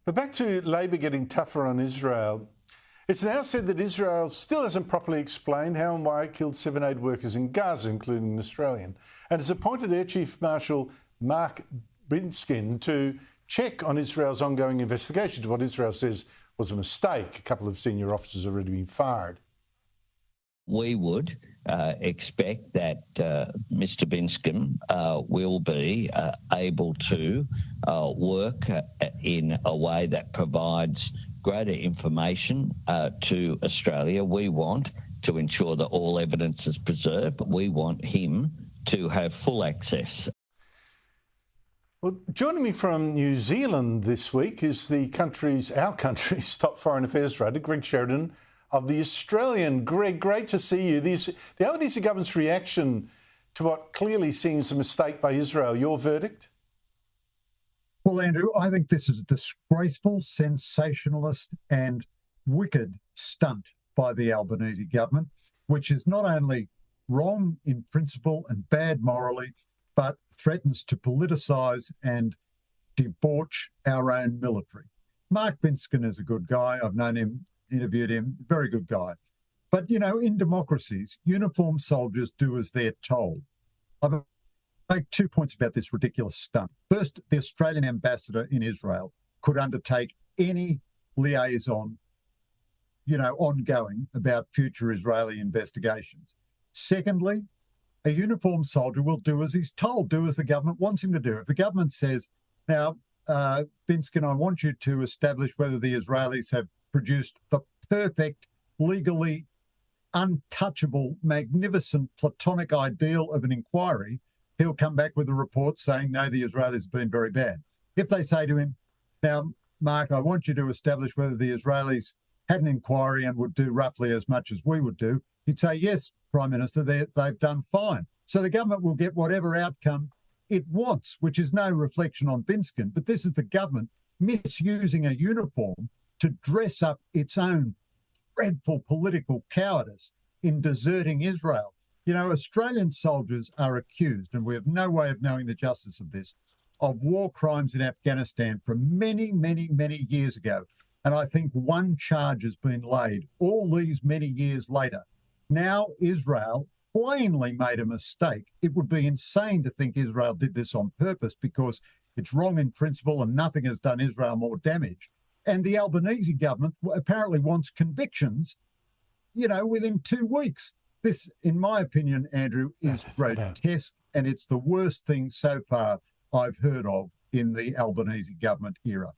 But back to Labor getting tougher on Israel. It's now said that Israel still hasn't properly explained how and why it killed 7 aid workers in Gaza, including an Australian, and has appointed Air Chief Marshal Mark Binskin to check on Israel's ongoing investigation to what Israel says was a mistake. A couple of senior officers have already been fired. We would expect that Mr Binskin will be able to work in a way that provides greater information to Australia. We want to ensure that all evidence is preserved, but we want him to have full access. Well, joining me from New Zealand this week is our country's top foreign affairs writer, Greg Sheridan of The Australian. Greg, great to see you. The Albanese government's reaction to what clearly seems a mistake by Israel, your verdict? Well, Andrew, I think this is a disgraceful, sensationalist and wicked stunt by the Albanese government, which is not only wrong in principle and bad morally, but threatens to politicise and debauch our own military. Mark Binskin is a good guy. I've known him, interviewed him, very good guy. But, you know, in democracies, uniformed soldiers do as they're told. I'll make 2 points about this ridiculous stunt. First, the Australian ambassador in Israel could undertake any liaison, ongoing about future Israeli investigations. Secondly, a uniformed soldier will do as he's told, do as the government wants him to do. If the government says, now, Binskin, I want you to establish whether the Israelis have produced the perfect, legally untouchable, magnificent, platonic ideal of an inquiry, he'll come back with a report saying, no, the Israelis have been very bad. If they say to him, now, Mark, I want you to establish whether the Israelis had an inquiry and would do roughly as much as we would do, he'd say, yes, Prime Minister, they've done fine. So the government will get whatever outcome it wants, which is no reflection on Binskin. But this is the government misusing a uniform to dress up its own dreadful political cowardice in deserting Israel. You know, Australian soldiers are accused, and we have no way of knowing the justice of this, of war crimes in Afghanistan from many, many, many years ago. And I think one charge has been laid all these many years later. Now Israel plainly made a mistake. It would be insane to think Israel did this on purpose because it's wrong in principle and nothing has done Israel more damage. And the Albanese government apparently wants convictions, within 2 weeks. This, in my opinion, Andrew, is grotesque, and it's the worst thing so far I've heard of in the Albanese government era.